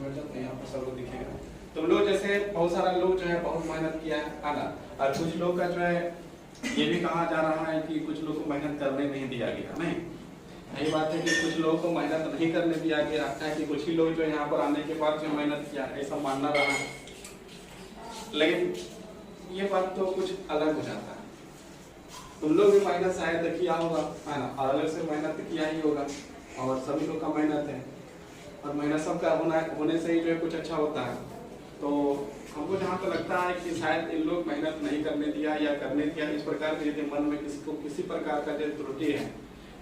बैठ जाओ, यहाँ पर सब लोग दिखेगा। तुम लोग जैसे बहुत सारा लोग जो है बहुत मेहनत किया है ना, और कुछ लोग का जो है ये भी कहा जा रहा है कि कुछ लोग को मेहनत करने नहीं दिया गया। नहीं, यही बात है कि कुछ लोगों को मेहनत नहीं करने दिया गया है कि कुछ ही लोग जो यहाँ पर आने के बाद जो मेहनत किया ऐसा मानना रहा है। लेकिन ये बात तो कुछ अलग हो जाता है। तुम लोग भी मेहनत शायद किया होगा, है ना, और अलग से मेहनत किया ही होगा, और सभी लोग का मेहनत है, और मेहनत सबका होने से ही जो है कुछ अच्छा होता है। तो हमको जहाँ तक लगता है कि शायद इन लोग मेहनत नहीं करने दिया या करने दिया, इस प्रकार के यदि मन में किसी को किसी प्रकार का जो त्रुटि है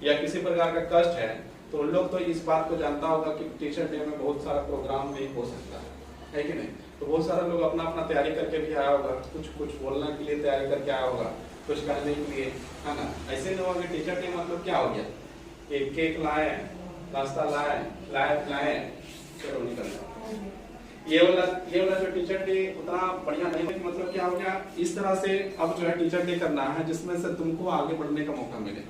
या किसी प्रकार का कष्ट है, तो उन लोग तो इस बात को जानता होगा कि टीचर डे में बहुत सारा प्रोग्राम भी हो सकता है कि नहीं। तो बहुत सारा लोग अपना अपना तैयारी करके भी आया होगा, कुछ बोलने के लिए तैयारी करके आया होगा, कुछ कहने के लिए, है ना। ऐसे नहीं होगा कि टीचर डे मतलब क्या हो गया, एक केक लाए, नाश्ता लाए, चलो निकल जाओ। ये वाला जो टीचर डे उतना बढ़िया नहीं है। मतलब क्या हो गया, इस तरह से अब जो है टीचर डे करना है जिसमें से तुमको आगे बढ़ने का मौका मिले,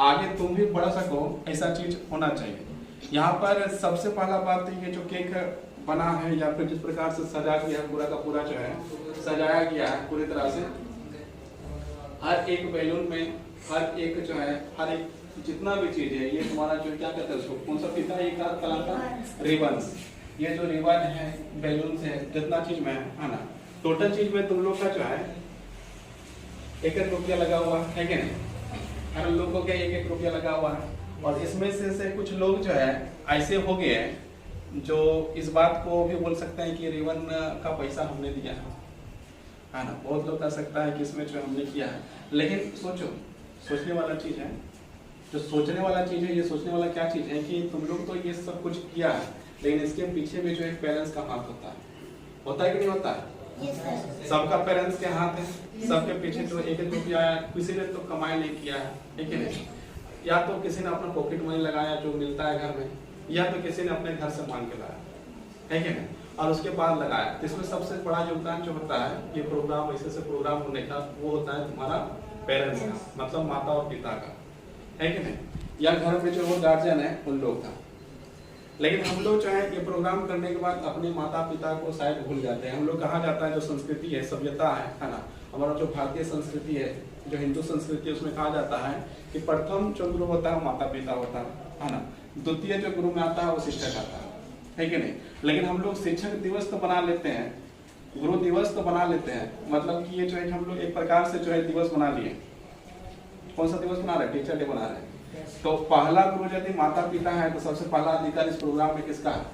आगे तुम भी बढ़ सको, ऐसा चीज होना चाहिए। यहाँ पर सबसे पहला बात ये जो केक बना है या फिर जिस प्रकार से सजा गया है, पूरा का पूरा जो है सजाया गया है पूरी तरह से, हर एक बैलून में हर एक जो है हर एक जितना भी चीज है, ये तुम्हारा जो क्या कहते हैं उसको, कौन सा फीता है, एक कलर का रिबन, ये जो रिबन है बैलून से जितना चीज में है ना, टोटल चीज में तुम लोग का जो है 1-1 रुपया लगा हुआ है कि नहीं, हर लोग को क्या 1-1 रुपया लगा हुआ है। और इसमें से कुछ लोग जो है ऐसे हो गए जो इस बात को भी बोल सकते हैं कि रिबन का पैसा हमने दिया है ना। बहुत लोग कह सकता है कि इसमें जो हमने किया है, लेकिन सोचने वाला चीज है, जो सोचने वाला चीज है, ये सोचने वाला क्या चीज है कि तुम लोग तो ये सब कुछ किया है, लेकिन इसके पीछे भी जो है पेरेंट्स का हाथ होता है कि नहीं होता है? सबका पेरेंट्स के हाथ है, सबके पीछे तो 1-1 रुपया आया, किसी ने तो कमाई नहीं किया है, ठीक है नहीं, या तो किसी ने अपना पॉकेट मनी लगाया जो मिलता है घर में, या तो किसी ने अपने घर से मांग के लाया, है कि नहीं, और उसके बाद लगाया। तो इसमें सबसे बड़ा योगदान जो होता है ये प्रोग्राम, ऐसे प्रोग्राम होने का, वो होता है तुम्हारा पेरेंट्स का, मतलब माता और पिता का, है कि नहीं, या घर में जो वो गार्जियन है उन लोग का। लेकिन हम लोग जो है ये प्रोग्राम करने के बाद अपने माता पिता को शायद भूल जाते हैं। हम लोग कहा जाता है जो संस्कृति है, सभ्यता है ना, हमारा जो भारतीय संस्कृति है, जो हिंदू संस्कृति है, उसमें कहा जाता है कि प्रथम जो गुरु होता है वो माता पिता होता है ना, द्वितीय जो गुरु में आता है वो शिक्षक आता है कि नहीं। लेकिन हम लोग शिक्षक दिवस तो बना लेते हैं, गुरु दिवस तो बना लेते हैं, मतलब कि ये जो है हम लोग एक प्रकार से जो है दिवस बना लिए। कौन सा दिवस बना रहे हैं? टीचर डे बना रहे हैं। तो पहला गुरु यदि माता पिता है तो सबसे पहला अधिकार इस प्रोग्राम में किसका है?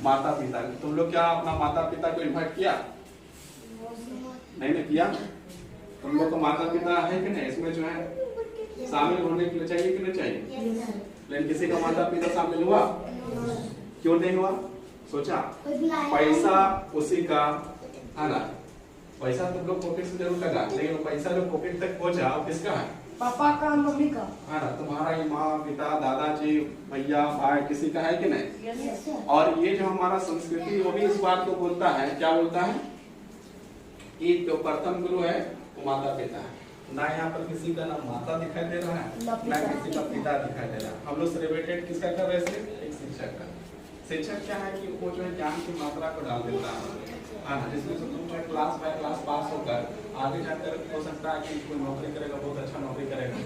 माता पिता। तुम लोग क्या अपना माता पिता को इन्वाइट किया? नहीं किया? तुम लोग को माता पिता है कि नहीं इसमें जो है शामिल होने के लिए चाहिए कि नहीं चाहिए? लेकिन किसी का माता पिता शामिल हुआ? क्यों नहीं हुआ? सोचा पैसा उसी का है ना, पैसा तुम लोग पॉकेट से जरूर लगा, लेकिन पैसा जो पॉकेट तक पहुंचा वो किसका है? पापा का, मम्मी का, है ना, तुम्हारा ये माँ पिता दादाजी भैया भाई किसी का है कि नहीं? yes, और ये जो हमारा संस्कृति वो भी इस बात को बोलता है, क्या बोलता है कि जो प्रथम गुरु है वो माता पिता है। ना यहाँ पर किसी का ना माता दिखाई दे रहा है ना किसी का पिता दिखाई दे रहा है। हम लोग सेलिब्रेटेड किसका कर रहे थे? एक शिक्षक का। शिक्षक क्या है कि वो जो है ज्ञान की मात्रा को डाल देता है ना, जिसमें से तुम जो क्लास बाय क्लास पास होकर आगे जाकर हो सकता है कि कोई नौकरी करेगा, बहुत अच्छा नौकरी करेगा,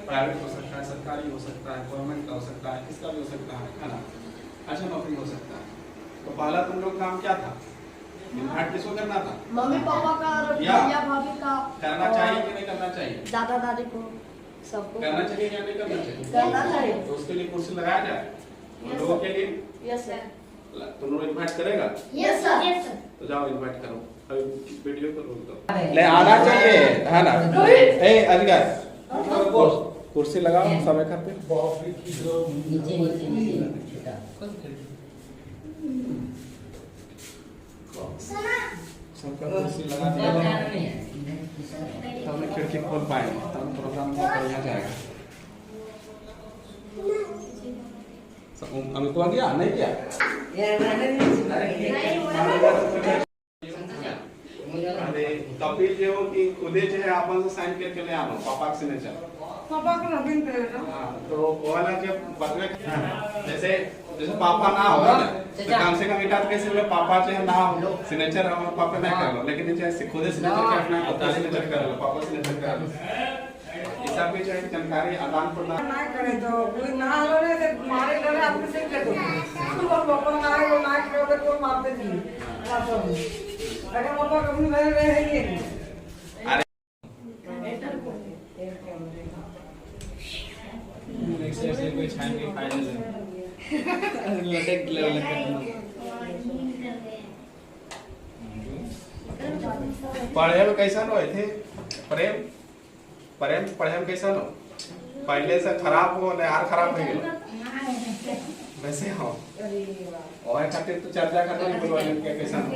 प्राइवेट हो सकता है, सरकारी हो सकता है, गवर्नमेंट का हो सकता है, किसका भी हो सकता है ना, अच्छा नौकरी हो सकता है। तो पहला तुम लोग काम क्या था? इन्वाइट किसको करना था? मम्मी पापा का, भैया भाभी का। करना चाहिए कि नहीं करना चाहिए? दादा दादी को, सबको करना चाहिए या नहीं करना चाहिए? करना चाहिए। तो उसके लिए कुर्सी लगाया जाए उन लोगों के लिए। Yes sir. तुम लोग इन्वाइट करेगा? Yes sir. तो जाओ इन्वाइट करो, अभी वीडियो को रोक दो। ले आना चाहिए है ना। ए अजगर कुर्सी लगाओ सब एक पे। सबका कुर्सी लगा दिया, तब खिड़की खोल पाएंगे, तब प्रोग्राम बढ़िया जाएगा। अमित को दिया नहीं किया? अरे कपिल जो कि खुदे जो है आपन से साइन करके ले आनो पापा के सिग्नेचर। पापा को नवीन करेगा। हाँ, तो वो वाला जब बदले जैसे जैसे पापा ना हो ना तो कम से कम इटा कैसे बोले पापा चाहे ना हो सिग्नेचर हम पापा नहीं कर लो, लेकिन चाहे खुद सिग्नेचर करना होता सिग्नेचर कर लो, पापा सिग्नेचर कर लो। ये सब भी चाहे जानकारी आदान प्रदान ना करे तो कोई ना हो रे तो मारे करे आपने से कर दो। पापा ना हो ना करे तो मारते नहीं। अगर पापा कभी नहीं रहेंगे ऐसे कोई छान के फायदा नहीं लटक पढ़े में कैसा नो थे प्रेम प्रेम पढ़े में कैसा नो पहले से खराब हो यार खराब हो गया वैसे हो और खातिर तो चर्चा करना नहीं बोलवाने के कैसा नो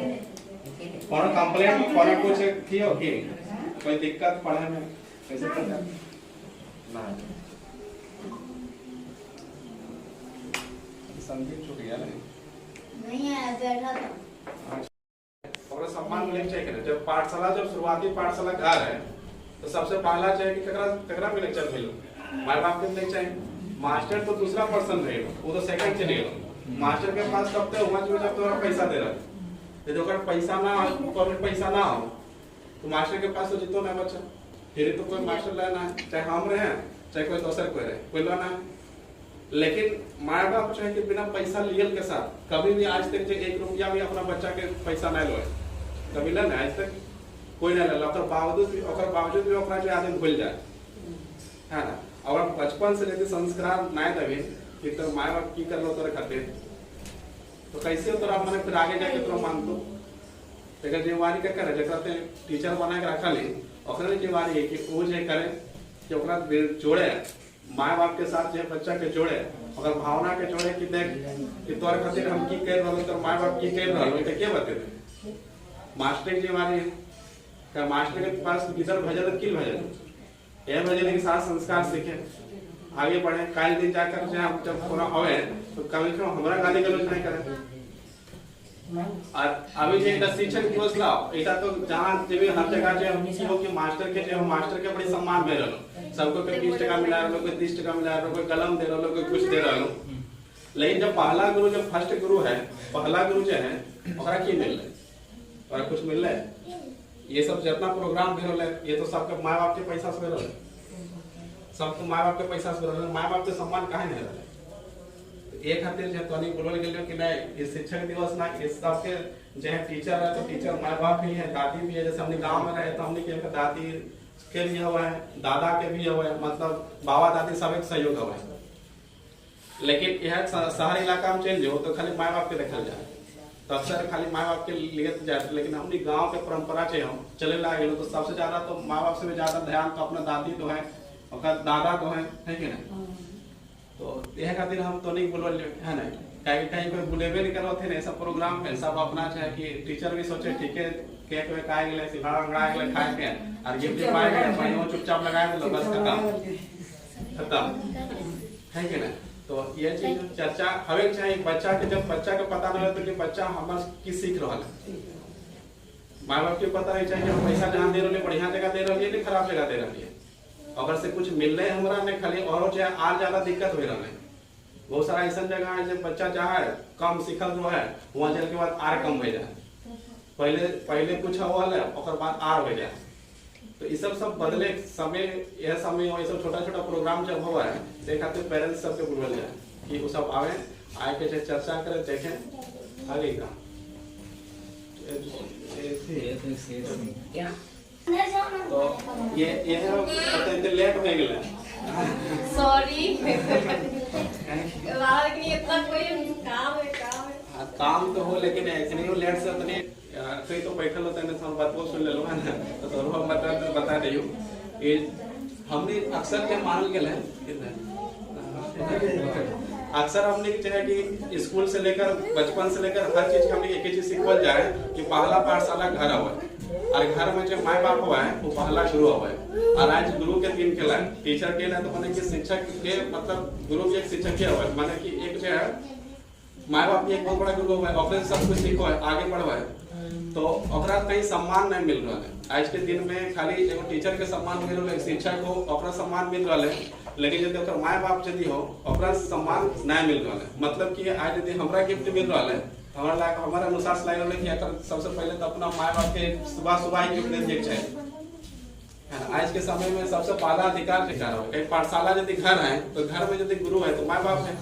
कौन कंप्लेंट कौन कुछ थी हो कि कोई दिक्कत पढ़े में कैसे पढ़ा ना संदीप छूट गया नहीं है बैठा था। और सम्मान मिलना चाहिए जब पाठशाला जब शुरुआती पाठशाला घर है तो सबसे पहला चाहिए कि ककरा में लेक्चर मिलो माय बाप के नहीं चाहिए मास्टर तो दूसरा पर्सन रहेगा वो तो सेकंड चलेगा मास्टर के पास कब तक उमर में जब तो पैसा दे रहा यदि ओकर पैसा ना हो गवर्नमेंट पैसा ना हो तो मास्टर के पास तो जितो ना बच्चा फिर तो कोई मास्टर लेना है चाहे हम रहे चाहे कोई दूसरा कोई रहे कोई लेना है। लेकिन माँ बाप चाहे कि बिना पैसा लियल के साथ कभी भी आज तक 1 रुपया भी अपना बच्चा के पैसा नहीं लोए कभी ले आज तक कोई नहीं लेला तो बावजूद भी ओकरा जो आदमी भूल जाए है ना। और बचपन से यदि संस्कार नहीं देवे कि तो माँ बाप की कर लो तोरे खातिर तो कैसे तोरा मैंने फिर आगे जाके तोरा मान दो लेकिन जिम्मेवारी क्या करे जब कहते टीचर बना के रखा ली ओकरा जिम्मेवारी है कि वो जो करे कि ओकरा जोड़े माँ बाप के साथ जो बच्चा के जोड़े अगर भावना के जोड़े कि देख कि तोरे खातिर हम की कर रहल तो माँ बाप की कर रहल तो के बतेबे मास्टर की जिम्मेवारी है का मास्टर के पास किधर भेजल तो किल भेजल ये भेजल के साथ संस्कार सीखे आगे बढ़े काल दिन जाकर जब पूरा होए तो कभी क्यों हमरा गाली गलौज नहीं करे। और अभी जो शिक्षक दिवस लाओ एटा तो जहां जेबे हर जगह जे हम की हो कि मास्टर के बड़ी सम्मान दे रहलो सबको के 20 टका मिला रहलो कोई 30 टका मिला रहलो कोई कलम दे रहलो कोई कुछ दे रहलो। लेकिन जब पहला गुरु जब फर्स्ट गुरु है पहला गुरु जो है ओकरा की मिल रहा और कुछ मिल रहा है ये सब जितना प्रोग्राम दे रहले ये तो सबके माँ बाप के पैसा से रहले सबको माँ बाप के पैसा से रहले माँ बाप के सम्मान काहे नहीं रहले एक खातिर जे तोनी बोलल गेलियो कि नहीं ये शिक्षक दिवस ना इस सबके जे है टीचर है तो टीचर माँ बाप भी है दादी भी है जैसे हमने गांव में रहे तो हमने के दादी के भी हुआ है दादा के भी हुआ है मतलब बाबा दादी सब एक सहयोग हुआ है। लेकिन यह शहर इलाका में चल जाओ तो खाली माँ बाप के देखल जाए तो अक्सर खाली माँ बाप के लिए जाते लेकिन हमने गाँव के परंपरा से हम चले लगे तो सबसे ज्यादा तो माँ बाप से भी ज्यादा ध्यान तो अपना दादी तो है और दादा तो है कि नहीं तो यह खातिर हम तो नहीं बोल है ना कहीं कहीं कोई बुलेबे नहीं करो थे ऐसा प्रोग्राम में सब अपना चाहे कि टीचर भी सोचे ठीक है केक वेक आए गए सिंघाड़ा उंगड़ा आए गए खाए के और गिफ्ट भी पाए गए भाई वो चुपचाप लगाए दो बस खत्म है कि नहीं। तो ये चीज चर्चा हवे चाहिए बच्चा के जब बच्चा के पता नहीं होता कि बच्चा हमार की सीख रहा है माँ बाप के पता नहीं चाहिए पैसा जहाँ दे रहे बढ़िया जगह दे रही है खराब जगह दे रही है अगर से कुछ मिल रहे हमरा ने खाली और चाहे और ज्यादा दिक्कत हो रहा है बहुत सारा ऐसा जगह है जब बच्चा चाहे कम सीखल जो है वहाँ चल के बाद आर कम हो जाए पहले कुछ हुआ है और बाद आर हो जाए तो ये सब बदले समय यह समय ये सब छोटा छोटा प्रोग्राम जब हुआ है तो खातिर पेरेंट्स सबके बोलल जाए कि वो सब आवे आए के चर्चा करे देखें आगे का तो ये पता लेट हो गया सॉरी लेकिन इतना कोई काम है काम तो हो लेकिन ऐसे नहीं हो लेट से उतने कहीं तो बैठल होता है सब बात सुन ले लो है ना तो थोड़ा बता दे ये हमने अक्सर क्या मान गए अक्सर हमने चाहे कि स्कूल से लेकर बचपन से लेकर हर चीज हमने एक ही चीज सिखल जाए कि पहला पाठशाला घर हुआ और घर में जो माँ बाप हुआ है वो पहला गुरु हुआ है और आज गुरु के 3 खेला है टीचर के लिए तो माने कि शिक्षक के मतलब गुरु के एक शिक्षक के हुआ है माने कि एक जो है माँ बाप एक बहुत बड़ा गुरु है, अपने सब कुछ सीखो है, आगे बढ़ो है, तो ओकरा कहीं सम्मान नहीं मिल रहा है। आज के दिन में खाली एगो टीचर के सम्मान मिल रहा है, शिक्षक को ओकरा सम्मान मिल रहा है, लेकिन यदि ओकर माँ बाप यदि हो ओकरा सम्मान नहीं मिल रहा है। मतलब कि आज यदि हमरा गिफ्ट मिल रहा है, हमारा अनुसार से लग रहा है कि अगर सबसे पहले तो अपना माँ बाप के सुबह ही गिफ्ट देने के चाहिए। आज के समय में सबसे पहला अधिकार शिकार हो, एक पाठशाला यदि घर है तो घर में यदि गुरु है तो माँ बाप है,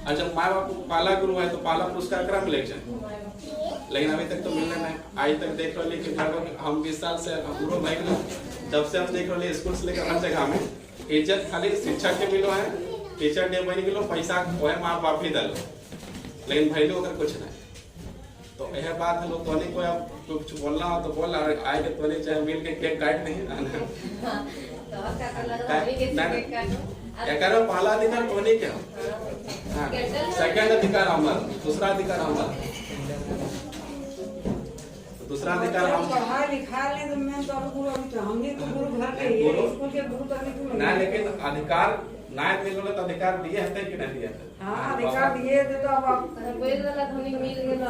और जब माँ बाप पहला गुरु है तो पहला पुरस्कार क्रम मिले चाहिए, लेकिन अभी तक तो मिलने नहीं। आज तक देख रहे कि हम 20 साल से गुरु भाई जब से हम देख रहे स्कूल से लेकर हर जगह में इज्जत खाली शिक्षक के मिलो है, टीचर डे बन गलो, पैसा वह माँ बाप ही दलो, लेकिन भाई लोग कुछ नहीं। तो यह बात है लोग तोने को अब कुछ बोलना हो तो बोल, आए के तोने चाहे मिल के केक काट नहीं क्या करो। पहला अधिकार तोने क्या, सेकंड अधिकार हमारा, दूसरा अधिकार हमारा, दूसरा अधिकार हम पढ़ा लिखा ले तो मैं तो गुरु अभी तो हमने तो गुरु घर के स्कूल के गुरु करने ना, लेकिन अधिकार ना मिल रहा तो अधिकार दिए हैं कि नहीं दिए हैं? हाँ अधिकार दिए थे तो अब कोई गलत हमें मिल गया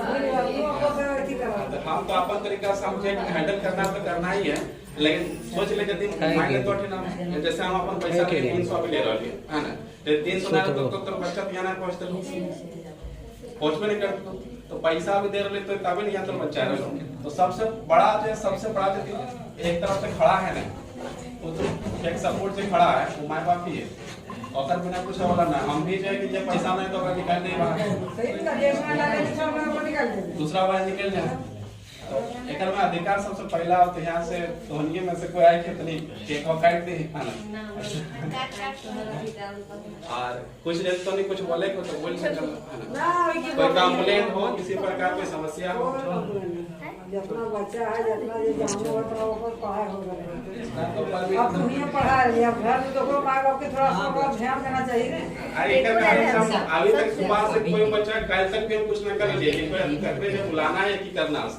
हम तो अपन तरीका से हम हैंडल करना तो करना ही है, लेकिन सोच ले यदि मायने तो ना, जैसे हम अपन पैसा 300 ले रहा है ना, 300 ना तो बच्चा यहाँ ना पहुंचबे नहीं करते, तो पैसा भी दे रहे तो तभी नहीं तो बच्चा रहे। तो सबसे बड़ा एक तरफ से खड़ा है ना, एक सपोर्ट से खड़ा है वो माँ बाप ही है, और बिना कुछ वाला ना। हम भी जो ये पैसा नहीं तो निकाल नहीं बाहर, दूसरा बार निकल जाए। तो एक में अधिकार सबसे पहला तो यहाँ से तोहनिए में से कोई आए के केक काट दे और कुछ देर तो नहीं कुछ बोले को तो बोल सकते है, कोई कंप्लेंट हो, किसी प्रकार की समस्या हो, जितना बच्चा है जितना ये जानवर उतना ऊपर पढ़ाई हो गया। अब दुनिया पढ़ा रही है, घर में तो कोई माँ बाप के थोड़ा सा ध्यान देना चाहिए ना। अरे अभी तक सुबह से कोई बच्चा कल तक भी कुछ ना कर लिए, ककरे जब बुलाना है कि करना है,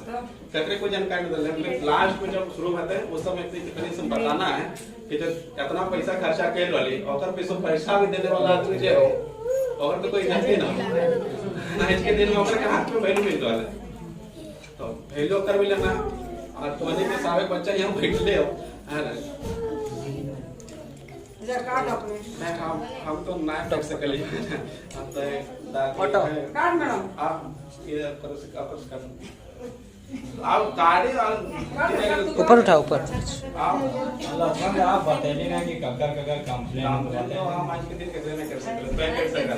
ककरे को जानकारी दे, लेकिन लास्ट में जब शुरू होते हैं उस समय कितनी से बताना है कि जब इतना पैसा खर्चा कर रही और पैसा पैसा भी देने वाला आदमी जो हो और तो कोई गलती ना हो, आज के दिन में ओकर के हाथ में वैल्यू मिल रहा है, तो वैल्यू कर भी लेना। और तोने के सारे बच्चा यहाँ बैठ ले हो है ना, मैं हम तो ना टॉक से कल हम तो फोटो काट मैडम आप ये करो से कर आप गाड़ी ऊपर उठा ऊपर आप बताइए ना कि कगर कंप्लेन हम आज के दिन कैसे नहीं कर सकते, मैं कर सकता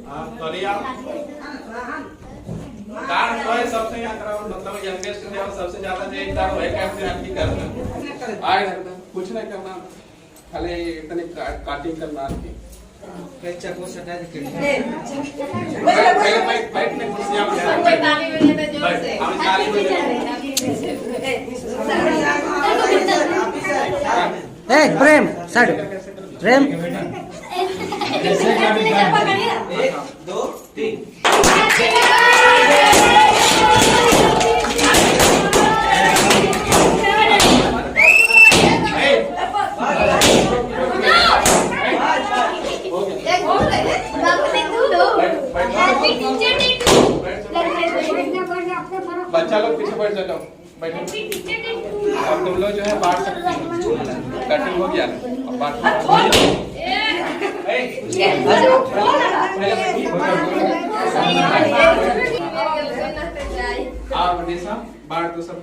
हां तो लिया कार तो है सबसे यहाँ कराओ, मतलब यंगेस्ट है सबसे ज्यादा जो एक बार है कैप्टन आपकी करना आए कुछ नहीं करना, खाली इतने काटिंग करना आपकी कैचा को सटा दे बैठ में कुर्सियां पे कोई ताली बजाते जोर से, हम ताली ए प्रेम साइड प्रेम 1 2 3 बच्चा लोग पीछे बैठ जाओ, बैठो। और तुम लोग जो है बांट सकते हो, कटिंग हो गया और बांट बांट दो सब,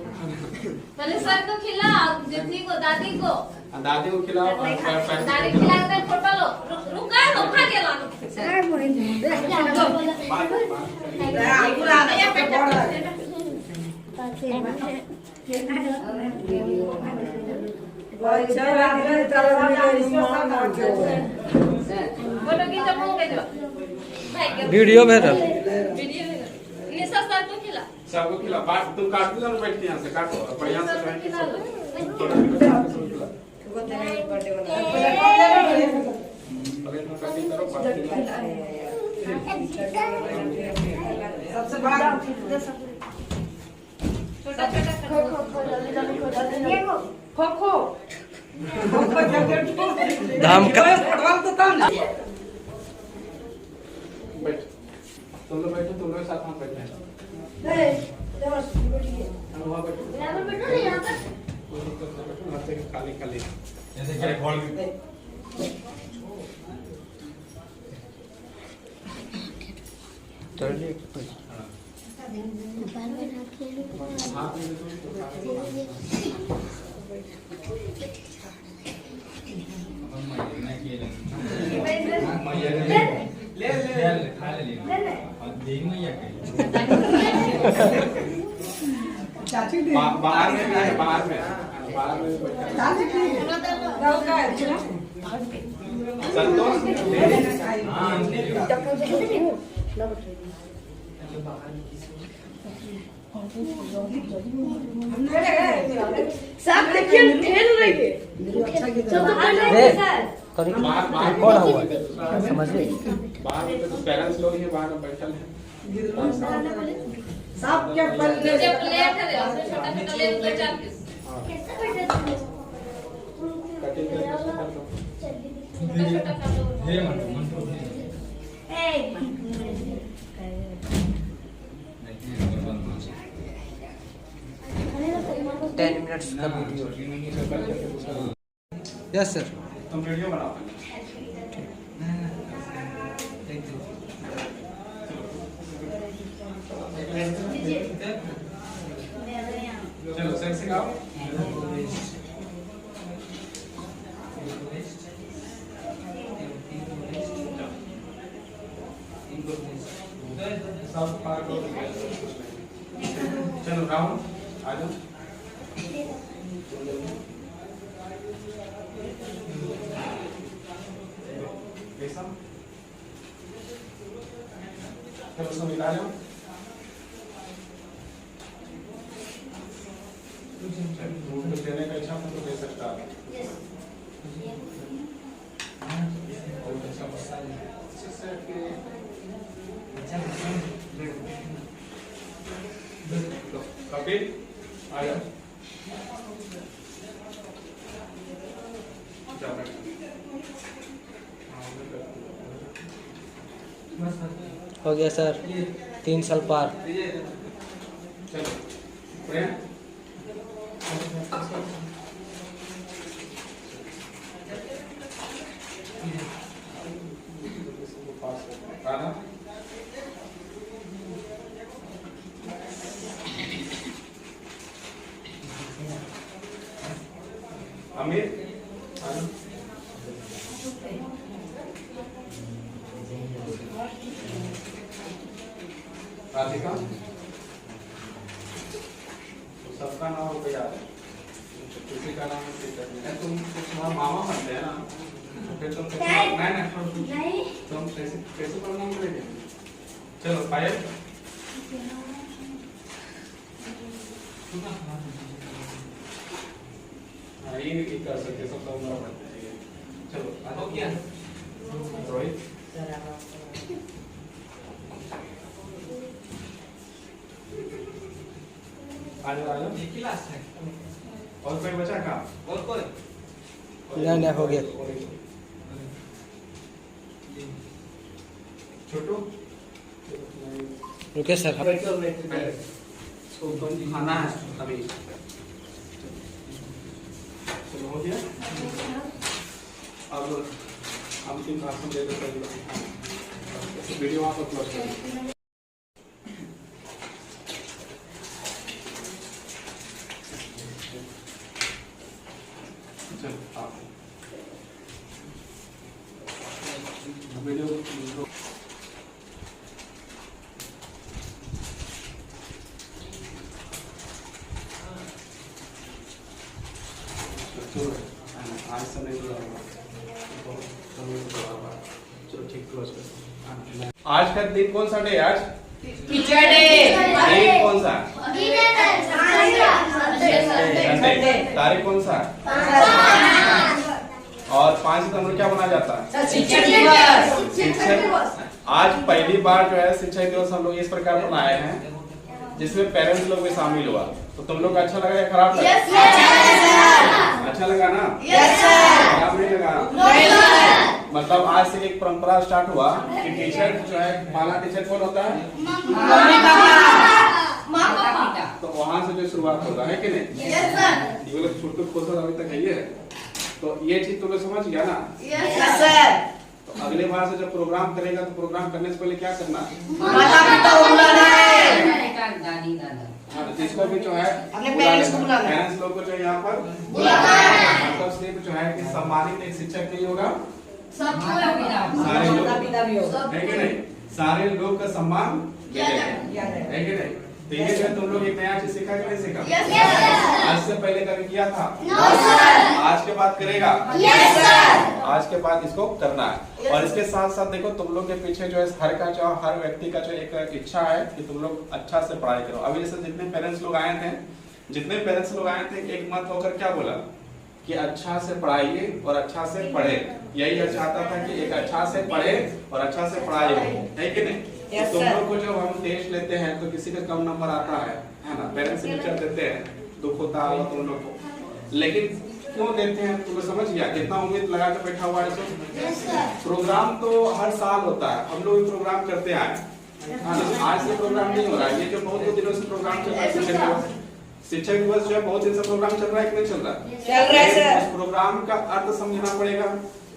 पहले सर को खिलाओ, जितनी को दादी को खिलाओ, दादी खिलाकर फोटो लो, रुका लो खा के ला फोटो की तो मुंह के दो भाई वीडियो भेज निशा सर को खिला, सबको खिला, बांट तुम काट दो, बैठ के यहाँ से काटो और बढ़िया से खिला लो। कटिंग करो, सबसे बड़ा खो खो धाम का तो कम तुम लोग बैठो, तुम लोग साथ में बैठे हैं। वहाँ बैठो, यहाँ पर बैठो ना, यहाँ पर। कोई दिक्कत नहीं, बैठो हर जगह खाली खाली। ऐसे क्या बॉल हाथ में देखो, ले खा ले देख में या चाची दी बाहर में भी है, बाहर में बैठा है। चाची की गाँव का है चलो संतोष सब देखिए खेल रही है बाहर कौन हुआ समझ गए बाहर में तो पेरेंट्स लोग ही बाहर में बैठे हैं। सब क्या पल नीचे प्लेट है, उसमें छोटा छोटा ले लो, 4 पीस। कटिंग करके उसको कर दो। छोटा छोटा कर लो। धीरे मन टेन मिनट्स का वीडियो। Yes sir. तुम वीडियो बनाओ। चलो सर सिखाओ। सब पार्ट हो गया। चलो राहुल आ जाओ। रेशम चलो सब मिला लो। कुछ देने का इच्छा तो दे सकता है। बहुत अच्छा मसाला कपिल आ जाओ। हो गया सर 3 साल पार। चलो प्रेम राधा अमीर राधिका सबका नाम हो गया किसी का नाम है तुम तुम्हारा मामा बनते हैं ना फिर तुम नहीं तुम कैसे प्रणाम करेंगे। चलो पायल हाँ ये नहीं कर सकते सब लोग उम्र बढ़ते हैं। चलो हो गया रोहित आ जाओ एक क्लास है और कोई बचा का और कोई नहीं हो गया। छोटू रुके सर। इसको खाना है अभी। चलो हो गया। अब हम 3 भाषण दे देते हैं। वीडियो वहाँ पर क्लोज कर। चलो आप वीडियो आज समय चलो ठीक क्लोज कर। आज का दिन कौन सा डे आज टीचर डे दिन कौन सा संडे तारीख कौन सा और 5 सितंबर क्या मनाया जाता है शिक्षक दिवस। शिक्षक। आज पहली बार जो है शिक्षक दिवस हम लोग इस प्रकार मनाए हैं जिसमें पेरेंट्स लोग भी शामिल हुआ। तो तुम लोग अच्छा लगा या खराब लगा? अच्छा लगा ना? खराब नहीं लगा? मतलब आज से एक परंपरा स्टार्ट हुआ कि टीचर जो है, पहला टीचर कौन होता है? तो वहां से जो शुरुआत होगा, है कि नहीं? Yes sir. ये लोग छोटे खोसा अभी तक है ये, तो ये चीज तुम लोग समझ गया ना? Yes sir. तो अगले बार से जब प्रोग्राम करेगा तो प्रोग्राम करने से पहले क्या करना है? माता पिता को बुलाना है, दादी दादा हाँ, जिसको भी जो है अपने पेरेंट्स को बुलाना है, पेरेंट्स लोग को जो यहाँ पर बुलाना है। मतलब सिर्फ जो है कि सम्मानित एक शिक्षक नहीं होगा, सबको सारे लोग, माता पिता भी हो। है कि नहीं? सारे लोग का सम्मान मिलेगा, याद है। है कि नहीं? तो ये जो तुम लोग एक नया चीज सीखा कि नहीं सीखा? Yes sir. आज से पहले कभी किया था? No sir. आज के बाद करेगा? Yes sir. आज के बाद इसको करना है। और इसके साथ साथ देखो, तुम लोग के पीछे जो है हर व्यक्ति का जो एक इच्छा है कि तुम लोग अच्छा से पढ़ाई करो। अभी जैसे जितने पेरेंट्स लोग आए थे, एक मत होकर क्या बोला कि अच्छा से पढ़ाइए और अच्छा से पढ़े। यही चाहता था कि एक अच्छा से पढ़े और अच्छा से पढ़ाई हो, है कि नहीं? Yes, तुम sir. लोग को जब हम टेस्ट लेते हैं तो किसी का कम नंबर आता है ना? पेरेंट्स सिग्नेचर देते हैं, दुख होता है तुम लोग को, लेकिन क्यों देते हैं? तुम्हें समझ गया? कितना उम्मीद लगा के बैठा हुआ है। Yes sir. प्रोग्राम तो हर साल होता है, हम लोग भी प्रोग्राम करते आए, आज से प्रोग्राम नहीं हो रहा है। ये जो बहुत दिनों से प्रोग्राम चल रहा है, शिक्षक दिवस जो है बहुत दिन से प्रोग्राम चल रहा है कि नहीं चल रहा है? चल रहा है सर। उस प्रोग्राम का अर्थ समझना पड़ेगा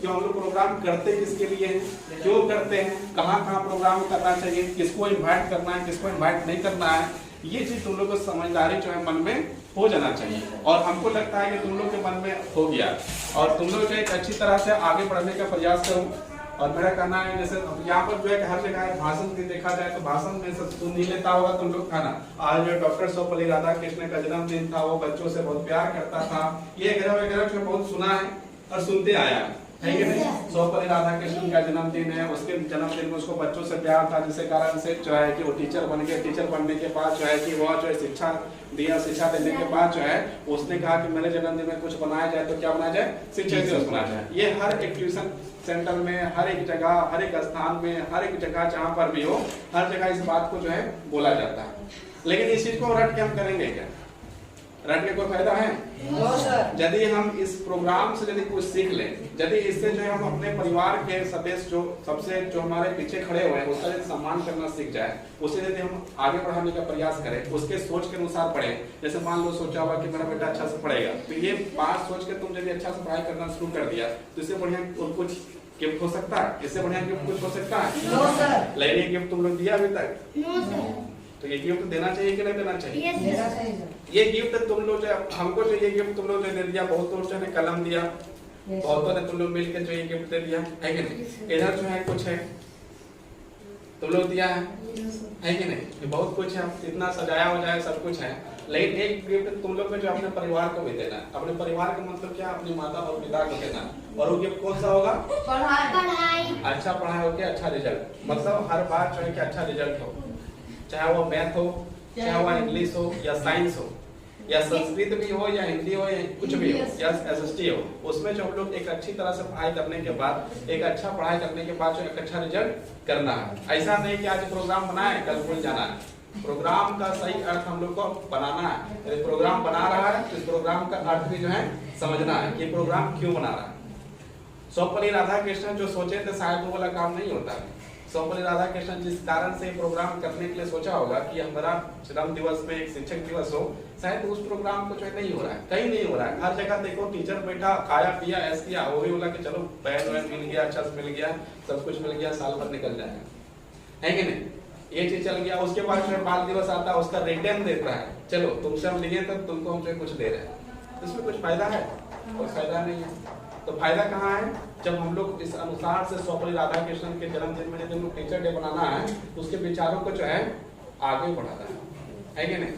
कि हम लोग प्रोग्राम करते किसके लिए हैं, क्यों करते हैं, कहाँ कहाँ प्रोग्राम करना चाहिए, किसको इनवाइट करना है, किसको इनवाइट नहीं करना है। ये चीज तुम लोग को समझदारी जो है मन में हो जाना चाहिए, और हमको लगता है कि तुम लोग के मन में हो गया, और तुम लोग जो एक अच्छी तरह से आगे बढ़ने का प्रयास करो। और मेरा कहना है, जैसे यहाँ पर जो है कि हर जगह भाषण भी देखा जाए तो भाषण में सब सुन नहीं लेता होगा तुम लोग, खाना। आज जो डॉक्टर सर्वपल्ली राधाकृष्णन का जन्मदिन था, वो बच्चों से बहुत प्यार करता था, ये वगैरह जो बहुत सुना है और सुनते आया है कि नहीं? सर्वपल्ली राधाकृष्णन का जन्मदिन है, उसके जन्मदिन में उसको बच्चों से प्यार था, जिसके कारण से जो है कि वो टीचर बन गया। टीचर बनने के बाद जो है कि वो जो है शिक्षा दिया, शिक्षा देने के बाद जो है उसने कहा कि मेरे जन्मदिन में कुछ बनाया जाए तो क्या बनाया जाए? शिक्षक दिवस बनाया जाए। ये हर एक ट्यूशन सेंटर में, हर एक जगह, हर एक स्थान में, हर एक जगह जहाँ पर भी हो, हर जगह इस बात को जो है बोला जाता है। लेकिन इस चीज को रट के हम करेंगे क्या? रट के कोई फायदा है? No sir. यदि हम इस प्रोग्राम से यदि कुछ सीख लें, यदि इससे जो है हम अपने परिवार के सदस्य जो सबसे जो हमारे पीछे खड़े हुए हैं उसका यदि सम्मान करना सीख जाए, उसे यदि हम आगे बढ़ाने का प्रयास करें, उसके सोच के अनुसार पढ़े। जैसे मान लो सोचा हुआ कि मेरा बेटा अच्छा से पढ़ेगा, तो ये बात सोच के तुम यदि अच्छा से पढ़ाई करना शुरू कर दिया तो इससे बढ़िया कुछ गिफ्ट हो सकता है? इससे बढ़िया गिफ्ट कुछ हो सकता है? No sir. लेकिन ये गिफ्ट तुम लोग दिया अभी तक, नो सर। तो ये गिफ्ट देना चाहिए कि नहीं देना चाहिए? यस देना सर। चाहिए सर। ये गिफ्ट तुम लोग जो हमको जो ये गिफ्ट तुम लोग जो दे दिया, बहुत दोस्तों ने कलम दिया, बहुतों ने तुम लोग मिलकर जो ये गिफ्ट दे दिया, है कि नहीं? इधर जो है कुछ है तुम लोग दिया है कि नहीं? ये बहुत कुछ है, इतना सजाया हो जाए सब कुछ है, लेकिन एक गिफ्ट तुम लोग को जो अपने परिवार को भी देना है। अपने परिवार का मतलब क्या? अपनी माता और पिता को देना है। और वो गिफ्ट कौन सा होगा? पढ़ाई। अच्छा पढ़ाई हो के अच्छा रिजल्ट, मतलब हर बार जो है कि अच्छा रिजल्ट हो, चाहे वो मैथ हो, चाहे वो इंग्लिश हो या साइंस हो या संस्कृत भी हो या हिंदी हो या कुछ भी हो या एसएसटी हो, उसमें जो हम लोग एक अच्छी तरह से पढ़ाई करने के बाद, एक अच्छा पढ़ाई करने के बाद जो एक अच्छा रिजल्ट करना है। ऐसा नहीं कि आज प्रोग्राम बनाए कल भूल जाना है। प्रोग्राम का सही अर्थ हम लोग को बनाना है। यदि प्रोग्राम बना रहा है तो इस प्रोग्राम का अर्थ भी जो है समझना है कि प्रोग्राम क्यों बना रहा है। सर्वपल्ली राधाकृष्णन जो सोचे थे शायद वो वाला काम नहीं होता। सर्वपल्ली राधाकृष्णन जिस कारण से प्रोग्राम करने के लिए सोचा होगा कि हमारा जन्म दिवस में एक शिक्षक दिवस हो, शायद उस प्रोग्राम को जो नहीं हो रहा है, कहीं नहीं हो रहा है। हर जगह देखो टीचर बैठा, खाया पिया ऐस किया, वो भी बोला कि चलो पैन वैन मिल गया, अच्छा मिल गया, सब कुछ मिल गया, साल भर निकल जाएगा, है कि नहीं? ये चीज चल गया। उसके बाद जो बाल दिवस आता है, उसका रिटर्न देता है, चलो तुमसे हम लिए तब तुमको हम जो कुछ दे रहे हैं, इसमें कुछ फायदा है? कोई फायदा नहीं है। तो फायदा कहाँ है? जब हम लोग इस अनुसार से सर्वपल्ली राधाकृष्णन के जन्मदिन में जब टीचर डे बनाना है, उसके विचारों को जो है आगे बढ़ाना है कि नहीं?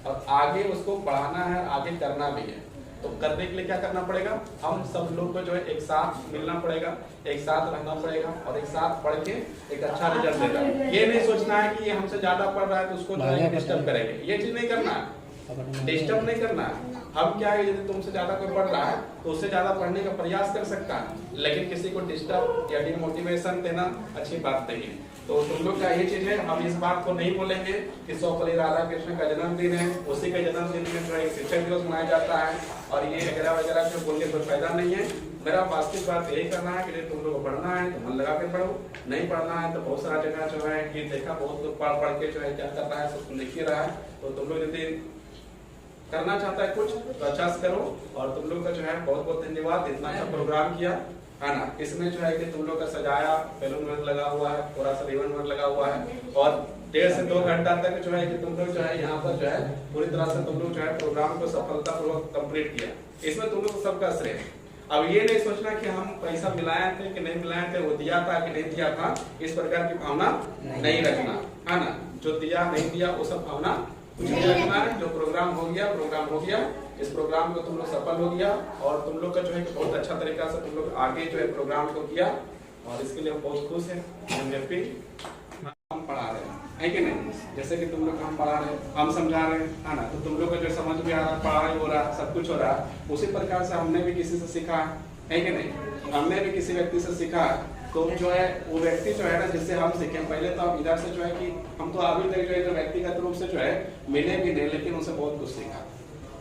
और आगे उसको बढ़ाना है, आगे करना भी है। तो करने के लिए क्या करना पड़ेगा? हम सब लोग को जो है एक साथ मिलना पड़ेगा, एक साथ रहना पड़ेगा और एक साथ पढ़ के एक अच्छा रिजल्ट देगा। ये नहीं सोचना है कि ये हमसे ज्यादा पढ़ रहा है तो उसको जो है डिस्टर्ब करेंगे, ये चीज नहीं करना है। डिस्टर्ब नहीं करना है। हम क्या है, यदि तुमसे ज्यादा कोई पढ़ रहा है तो उससे ज्यादा पढ़ने का प्रयास कर सकता है, लेकिन किसी को डिस्टर्ब या डिमोटिवेशन देना अच्छी बात नहीं है। तो तुम लोग का ये चीज है, हम इस बात को नहीं बोलेंगे कि सर्वपल्ली राधाकृष्ण का जन्मदिन है, उसी के जन्मदिन में जो है शिक्षक दिवस मनाया जाता है और ये वगैरह वगैरह जो बोल के कोई फायदा नहीं है। मेरा वास्तविक बात यही करना है कि तुम लोग को पढ़ना है तो मन लगा के पढ़ो, नहीं पढ़ना है तो बहुत सारा जगह जो है कि देखा बहुत लोग पढ़ पढ़ के जो है क्या कर रहा है सब तुम देख ही रहा है। तो तुम लोग यदि करना चाहता है कुछ तो अच्छा से करो। और तुम लोग का जो है बहुत बहुत धन्यवाद, इतना अच्छा प्रोग्राम किया है ना। इसमें जो है कि तुम लोग का सजाया, बैलून वर्क लगा हुआ है, थोड़ा सा रिबन वर्क लगा हुआ है और 1.5 से 2 घंटा तक जो है कि तुम लोग जो है यहाँ पर जो है पूरी तरह से तुम लोग जो है प्रोग्राम को सफलतापूर्वक कंप्लीट किया। इसमें तुम लोग सबका श्रेय है। अब ये नहीं सोचना कि हम पैसा मिलाए थे कि नहीं मिलाए थे, वो दिया था कि नहीं दिया था, इस प्रकार की भावना नहीं रखना है ना। जो दिया नहीं दिया वो सब भावना कुछ नहीं रखना है। जो प्रोग्राम हो गया, प्रोग्राम हो गया। इस प्रोग्राम को तुम लोग सफल हो गया और तुम लोग का जो है बहुत अच्छा तरीका से तुम लोग आगे जो है प्रोग्राम को किया और इसके लिए हम बहुत खुश हैं। हम पढ़ा रहे हैं कि नहीं, जैसे कि तुम लोग हम पढ़ा रहे हैं, हम समझा रहे हैं है ना, तो तुम लोग का जो समझ में आ रहा है, पढ़ाई हो रहा है, सब कुछ हो रहा है, उसी प्रकार से हमने भी किसी से सीखा है कि नहीं। हमने भी किसी व्यक्ति से सीखा तो जो है वो व्यक्ति जो है ना जिससे हम सीखे, पहले तो हम इधर से जो है कि हम तो अभी तक जो है व्यक्तिगत रूप से जो है मिले भी नहीं, लेकिन उनसे बहुत कुछ सीखा।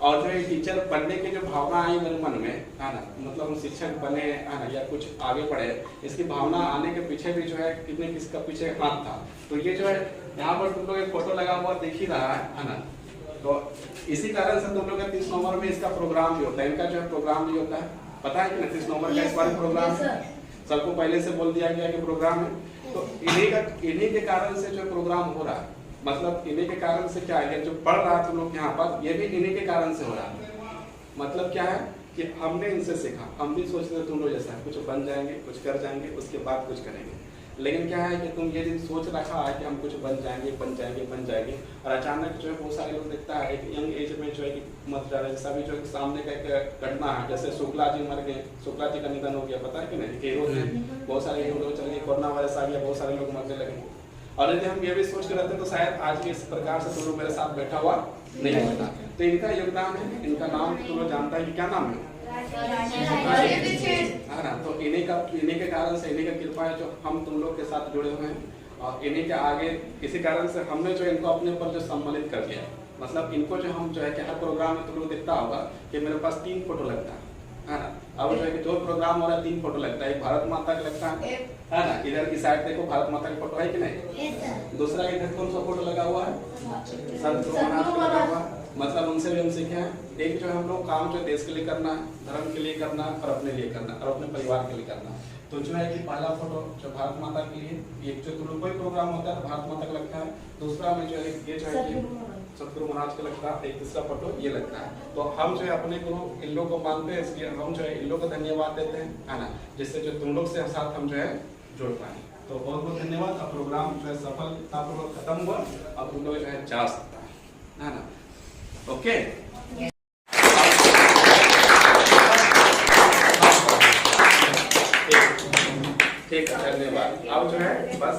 और जो है टीचर बनने की जो भावना आई मेरे मन में है ना, मतलब हम शिक्षक बने है ना या कुछ आगे बढ़े, इसकी भावना आने के पीछे भी जो है कितने किसका पीछे हाथ था। तो ये जो है यहाँ पर तुम लोग एक फोटो लगा हुआ देख ही रहा है ना। तो इसी कारण से तुम लोग का 30 नवंबर में इसका प्रोग्राम भी होता है, इनका जो है प्रोग्राम भी होता है, पता है कि 30 नवंबर का इस बार प्रोग्राम सबको पहले से बोल दिया गया कि प्रोग्राम है। तो इन्हीं के कारण से जो प्रोग्राम हो रहा है, मतलब इन्हीं के कारण से क्या है, जो पढ़ रहा तुम लोग यहाँ पर, ये भी इन्हीं के कारण से हो रहा है। मतलब क्या है कि हमने इनसे सीखा, हम भी सोचते थे तुम लोग जैसा कुछ बन जाएंगे, कुछ कर जाएंगे, उसके बाद कुछ करेंगे। लेकिन क्या है कि तुम ये सोच रखा है कि हम कुछ बन जाएंगे बन जाएंगे बन जाएंगे, और अचानक जो है बहुत सारे लोग देखता है एक यंग एज में जो है कि मत जा रहे, जैसा भी जो है सामने का एक घटना है, जैसे शुक्ला जी मर गए, शुक्ला जी का निधन हो गया, पता है कि नहीं, हीरो थे, बहुत सारे हीरो चल गए, कोरोना वायरस आ गया, बहुत सारे लोग मरने लगे। और यदि हम ये भी सोच के रहते तो शायद आज इस प्रकार से तुम लोग मेरे साथ बैठा हुआ नहीं होता। तो इनका योगदान है, इनका नाम तुम लोग जानता है कि क्या नाम है ना। तो इन्हीं के कारण से, इन्हीं का कृपा है जो हम तुम लोग के साथ जुड़े हुए हैं और इन्हीं के आगे इसी कारण से हमने जो इनको अपने ऊपर जो सम्मिलित कर दिया। मतलब इनको जो हम जो है कि हर प्रोग्राम में तुम लोग दिखता होगा कि मेरे पास 3 फोटो लगता है ना। अब जो है कि जो प्रोग्राम हो रहा है 3 फोटो लगता है, एक भारत माता का लगता है ना, इधर की साइड देखो भारत माता की फोटो है कि नहीं, दूसरा इधर कौन सा फोटो लगा हुआ है, संत महाराज का लगा हुआ है। मतलब उनसे भी हम सीखे हैं, एक जो है हम लोग काम जो देश के लिए करना, धर्म के लिए करना और अपने लिए करना और अपने परिवार के लिए करना। तो जो है कि पहला फोटो जो भारत माता के लिए, एक जो तुम लोग कोई प्रोग्राम होता है तो भारत माता का लगता है, दूसरा में जो है ये जो है कि सतगुरु महाराज का लगता है, एक तीसरा फोटो ये लगता है। तो हम जो है अपने गुरु इन लोग को मानते हैं, इसलिए हम जो है इन लोग को धन्यवाद देते हैं है ना, जिससे जो तुम लोग से साथ हम जो है जुड़ पाए। तो बहुत बहुत धन्यवाद। अब प्रोग्राम जो है सफलतापूर्वक खत्म हुआ, अब तुम लोग जो है जा सकता है ना। ओके ठीक है, धन्यवाद। अब जो है बस